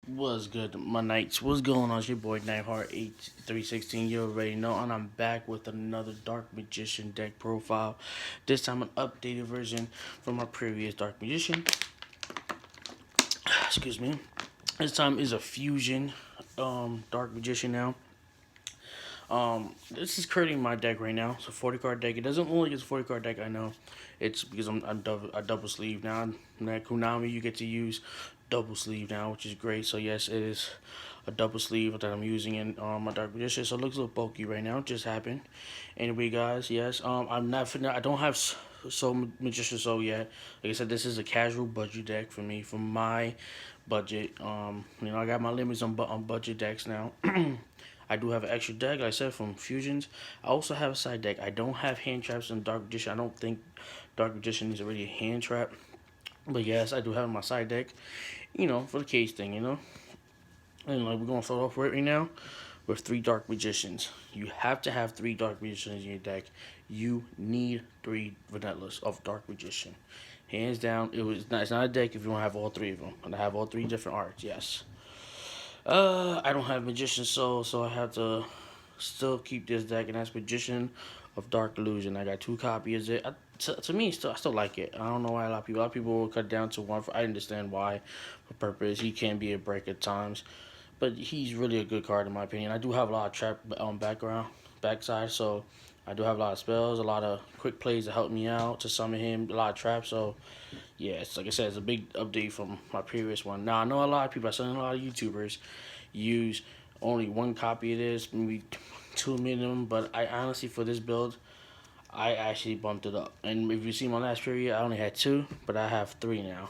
Was good, my knights? What's going on? It's your boy Nightheart 8316. You already know, and I'm back with another Dark Magician deck profile. This time, an updated version from my previous Dark Magician. Excuse me. This time is a fusion Dark Magician now. This is currently my deck right now. It's a 40 card deck. It doesn't look like it's a 40 card deck, I know. It's because I double sleeve now. At Konami, you get to use double sleeve now, which is great. So, yes, it is a double sleeve that I'm using in my Dark Magician. So, it looks a little bulky right now. It just happened. Anyway, guys, yes, I'm not finna, I don't have so Magician Soul yet. Like I said, this is a casual budget deck for me, for my budget. I got my limits on budget decks now. I do have an extra deck, like I said, from Fusions. I also have a side deck. I don't have hand traps in Dark Magician. I don't think Dark Magician needs already a hand trap. But yes, I do have my side deck, for the case thing, And like we're going to start off right now with 3 Dark Magicians. You have to have 3 Dark Magicians in your deck. You need 3 vanillas of Dark Magician. Hands down, it's not a deck if you don't have all 3 of them. And I have all 3 different arts, yes. I don't have Magician Soul, so I have to still keep this deck, and that's Magician of Dark Illusion. I got 2 copies of it. To me, I still like it. I don't know why a lot of people will cut down to 1. I understand why, for purpose. He can be a break at times, but he's really a good card in my opinion. I do have a lot of trap backside, so I do have a lot of spells, a lot of quick plays to help me out to summon him, a lot of traps. So yeah, it's like I said, it's a big update from my previous one. Now I know a lot of people, I seen a lot of YouTubers use only 1 copy of this, maybe 2 minimum, but I honestly, for this build, I actually bumped it up. And if you see my last period, I only had 2, but I have 3 now.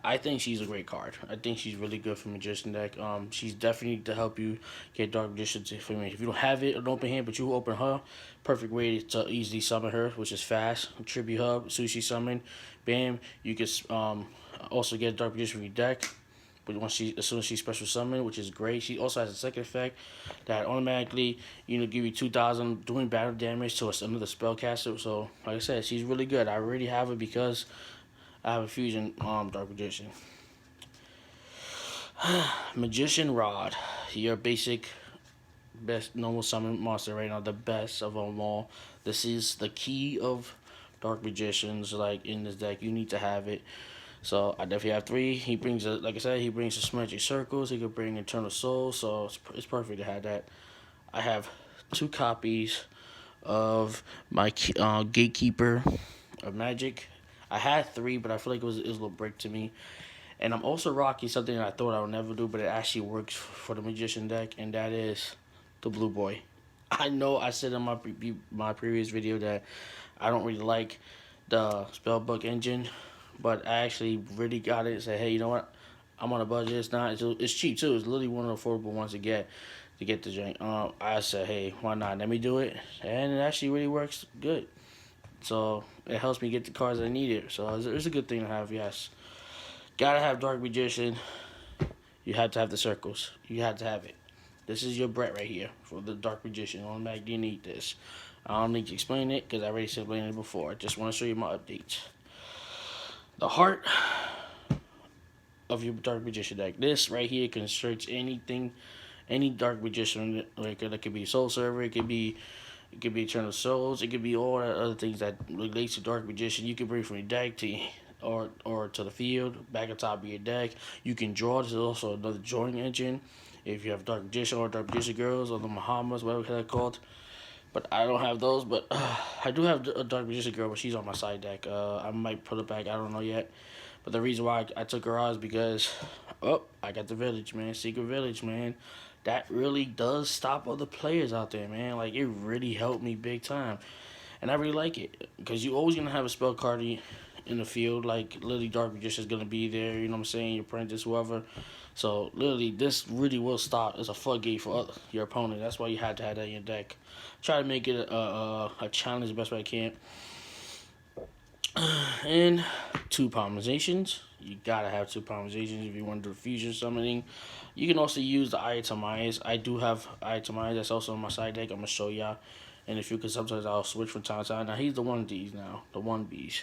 I think she's a great card. I think she's really good for Magician deck. She's definitely to help you get Dark Magician. For me, if you don't have it an open hand, but you open her, perfect way to easily summon her, which is fast. Tribute Hub, Sushi Summon, bam. You can also get Dark Magician from your deck. But as soon as she special summon, which is great, she also has a second effect that automatically, give you 2,000 doing battle damage to another spellcaster. So, like I said, she's really good. I already have it because I have a fusion Dark Magician. Magician Rod, your basic best normal summon monster right now, the best of them all. This is the key of Dark Magicians. Like in this deck, you need to have it. So I definitely have 3. He brings, like I said, he brings the Magic Circles. He could bring Eternal Soul, so it's perfect to have that. I have 2 copies of my Gatekeeper of Magic. I had 3, but I feel like it was a little break to me. And I'm also rocking something that I thought I would never do, but it actually works for the Magician deck, and that is the Blue Boy. I know I said in my previous video that I don't really like the Spellbook engine, but I actually really got it and said, hey, you know what? I'm on a budget. It's cheap too. It's literally one of the affordable ones to get the drink. I said, hey, why not? Let me do it, and it actually really works good. So it helps me get the cards I need it. So it's a good thing to have. Yes, gotta have Dark Magician. You have to have the circles. You have to have it. This is your Brett right here for the Dark Magician. On Mac, you need this. I don't need to explain it because I already explained it before. I just want to show you my updates. The heart of your Dark Magician deck. This right here can search anything, any Dark Magician. Like it could be Soul Server. It could be Eternal Souls. It could be all that other things that relates to Dark Magician. You can bring from your deck to or to the field, back on top of your deck. You can draw. This is also another drawing engine. If you have Dark Magician or Dark Magician Girls or the Bahamas, whatever they're called. But I don't have those. But I do have a Dark Magician Girl, but she's on my side deck. I might put it back. I don't know yet. But the reason why I took her out is because, I got the Village, man. Secret Village, man. That really does stop other players out there, man. Like, it really helped me big time. And I really like it. Because you always going to have a spell card in the field. Like, literally, Dark Magician is going to be there. You know what I'm saying? Your Apprentice, whoever. So, literally, this really will stop. It's a floodgate for your opponent. That's why you had to have that in your deck. Try to make it a challenge the best way I can. And 2 Pomerizations. You gotta have 2 Pomerizations if you want to do fusion summoning. You can also use the Ayatamais. I do have Ayatamais. That's also on my side deck. I'm gonna show y'all. And if you could, sometimes I'll switch from time to time. Now he's the 1Ds now. The 1Bs.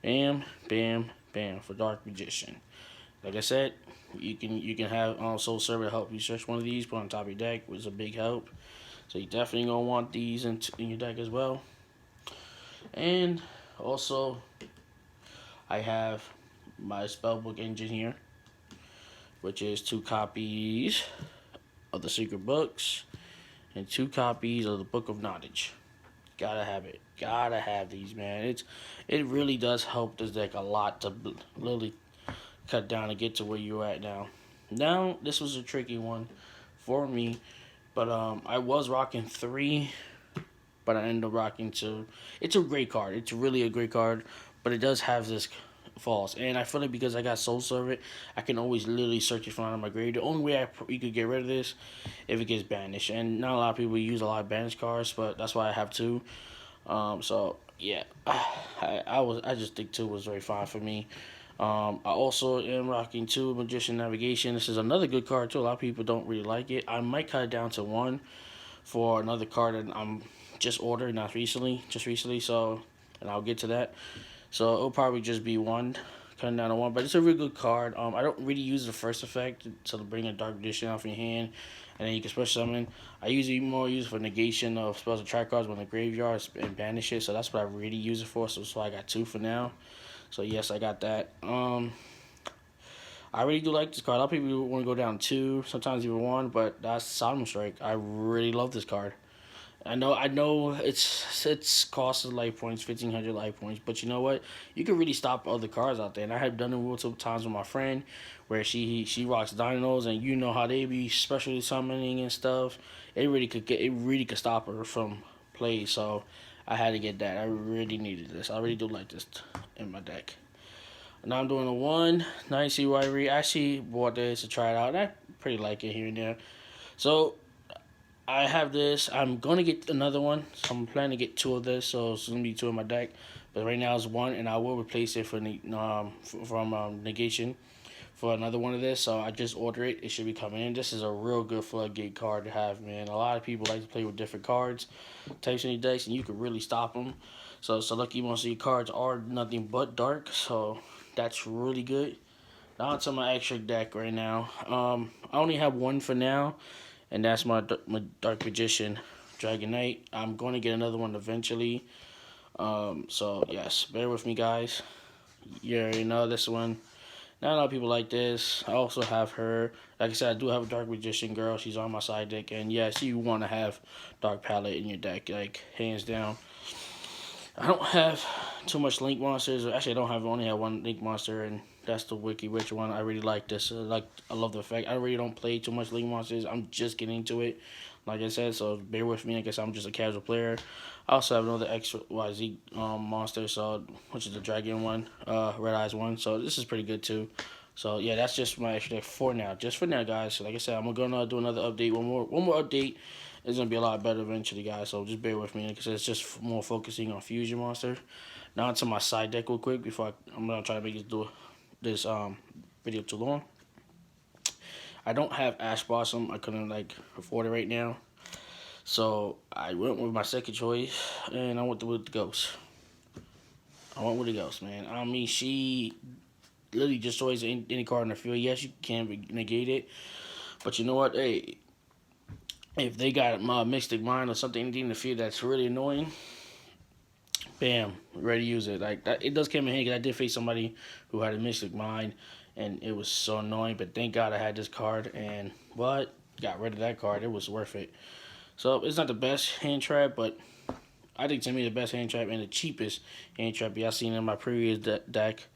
Bam, bam, bam for Dark Magician. Like I said, You can have Soul Servant help you search one of these, put on top of your deck, which is a big help. So you definitely gonna want these in your deck as well. And also, I have my spellbook engine here, which is 2 copies of the Secret Books and 2 copies of the Book of Knowledge. Gotta have it. Gotta have these, man. It really does help this deck a lot to really cut down and get to where you're at now. Now, this was a tricky one for me, but I was rocking 3, but I ended up rocking 2. It's a great card. It's really a great card, but it does have this false. And I feel like because I got Soul Servant, I can always literally search it from out of my grave. The only way you could get rid of this if it gets banished. And not a lot of people use a lot of banished cards, but that's why I have 2. So yeah, I just think 2 was very fine for me. I also am rocking 2 Magician Navigation. This is another good card too. A lot of people don't really like it. I might cut it down to 1 for another card that I'm just ordered, just recently. So, and I'll get to that. So it'll probably just be 1, cutting down to 1. But it's a really good card. I don't really use the first effect to bring a Dark Magician out from your hand, and then you can special summon. I usually more use it for negation of spells and track cards when the graveyard and banish it. So that's what I really use it for. So I got 2 for now. So yes, I got that. I really do like this card. A lot of people want to go down 2, sometimes even 1, but that's Solemn Strike. I really love this card. I know it's cost of life points, 1,500 life points, but you know what? You can really stop other cards out there, and I have done it multiple times with my friend, where she rocks dinos, and you know how they be specially summoning and stuff. It really could stop her from play. So I had to get that. I really needed this. I really do like this in my deck. Now I'm doing a 1 Nice Rivalry. I actually bought this to try it out, and I pretty like it here and there. So I have this. I'm going to get another one. So I'm planning to get 2 of this. So it's going to be 2 in my deck. But right now it's 1, and I will replace it from Negation for another one of this. So I just ordered it. It should be coming in. This is a real good floodgate card to have, man. A lot of people like to play with different cards, types in your decks, and you can really stop them. So lucky most of your cards are nothing but dark. So that's really good. Now onto my extra deck right now. I only have 1 for now, and that's my Dark Magician Dragon Knight. I'm going to get another one eventually. So yes, bear with me, guys. You already know this one. Not a lot of people like this. I also have her. Like I said, I do have a Dark Magician girl. She's on my side deck, and yes, you want to have Dark Palette in your deck, like hands down. I don't have too much Link monsters. Actually, I only have 1 Link monster, and that's the Wicked Witch one. I really like this. I love the effect. I really don't play too much Link monsters. I'm just getting into it, like I said. So bear with me. I guess I'm just a casual player. I also have another XYZ monster, which is the Dragon one, Red Eyes one. So this is pretty good too. So yeah, that's just my extra deck for now. Just for now, guys. So like I said, I'm gonna do another update. One more update. It's gonna be a lot better eventually, guys. So just bear with me, because it's just more focusing on Fusion Monster. Now onto my side deck real quick before I'm gonna try to make this video too long. I don't have Ash Blossom. I couldn't afford it right now, so I went with my second choice, and I went with the Ghost. I went with the Ghost, man. I mean, she literally destroys any card in the field. Yes, you can negate it, but you know what? Hey, if they got Mystic Mind or something in the field that's really annoying, bam, ready to use it. Like that, it does come in handy, because I did face somebody who had a Mystic Mind, and it was so annoying. But thank God I had this card, and what, got rid of that card. It was worth it. So it's not the best hand trap, but I think to me the best hand trap and the cheapest hand trap y'all seen in my previous deck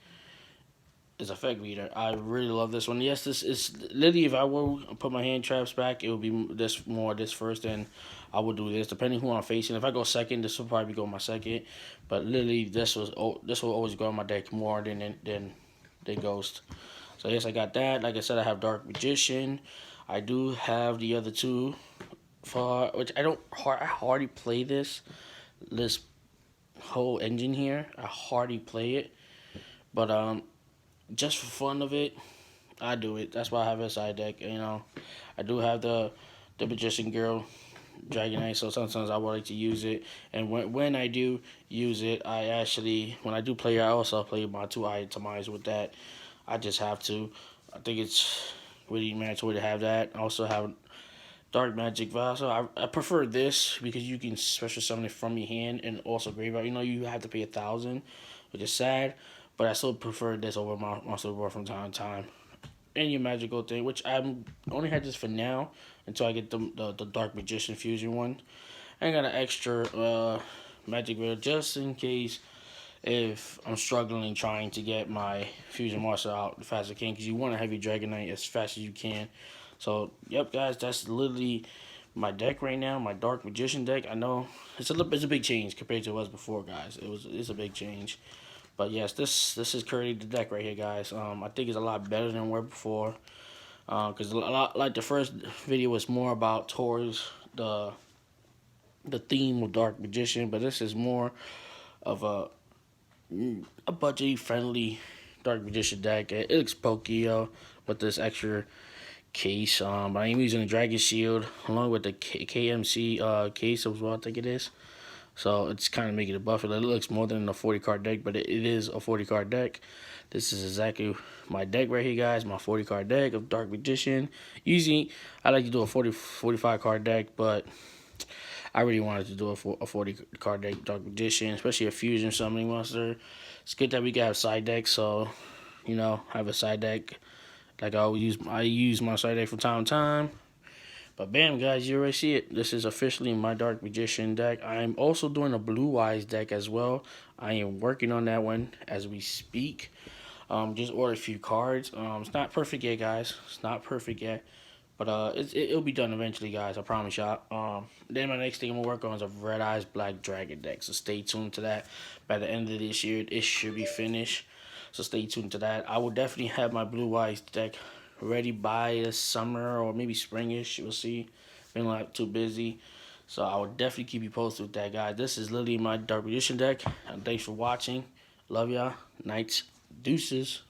is Effect Reader. I really love this one. Yes, this is literally, if I were to put my hand traps back, it would be this first, and I would do this depending who I'm facing. If I go second, this will probably go my second, but literally this will always go on my deck more than Ghost. So yes, I got that. Like I said, I have Dark Magician. I do have the other 2 for which I hardly play this whole engine here. I hardly play it, but just for fun of it, I do it. That's why I have a side deck. You know, I do have the Magician Girl Dragon Knight, so sometimes I would like to use it. And when I do use it, when I do play, I also play my 2 items with that. I just have to. I think it's really mandatory to have that. I also have Dark Magic Vial. So I prefer this because you can special summon it from your hand and also graveyard. You know, you have to pay 1,000, which is sad, but I still prefer this over Monster War from time to time. And your magical thing, which I'm only had this for now until I get the Dark Magician Fusion one. I got an extra magic wheel just in case if I'm struggling trying to get my Fusion Monster out as fast as I can, because you want to have your Dragonite as fast as you can. So, yep, guys, that's literally my deck right now, my Dark Magician deck. I know it's a big change compared to what it was before, guys. It's a big change. But yes, this is currently the deck right here, guys. I think it's a lot better than where before. Because a lot like the first video was more about towards the theme of Dark Magician, but this is more of a budget friendly Dark Magician deck. It looks pokey with this extra case. But I'm using the Dragon Shield along with the KMC case as well, I think it is. So it's kind of making it buffer. It looks more than a 40 card deck, but it is a 40 card deck. This is exactly my deck right here, guys. My 40 card deck of Dark Magician. Usually, I like to do a 45 card deck, but I really wanted to do a 40 card deck Dark Magician, especially a fusion summoning monster. It's good that we can have side decks, so you know, have a side deck. Like I use my side deck from time to time. But bam, guys, you already see it. This is officially my Dark Magician deck. I'm also doing a Blue Eyes deck as well. I am working on that one as we speak. Just ordered a few cards. It's not perfect yet, guys. It's not perfect yet. But it'll be done eventually, guys. I promise y'all. Then my next thing I'm going to work on is a Red Eyes Black Dragon deck. So stay tuned to that. By the end of this year, it should be finished. So stay tuned to that. I will definitely have my Blue Eyes deck ready by the summer or maybe springish. We'll see. Been like too busy. So I will definitely keep you posted with that, guys. This is literally my Dark Magician deck. And thanks for watching. Love y'all. Nights. Deuces.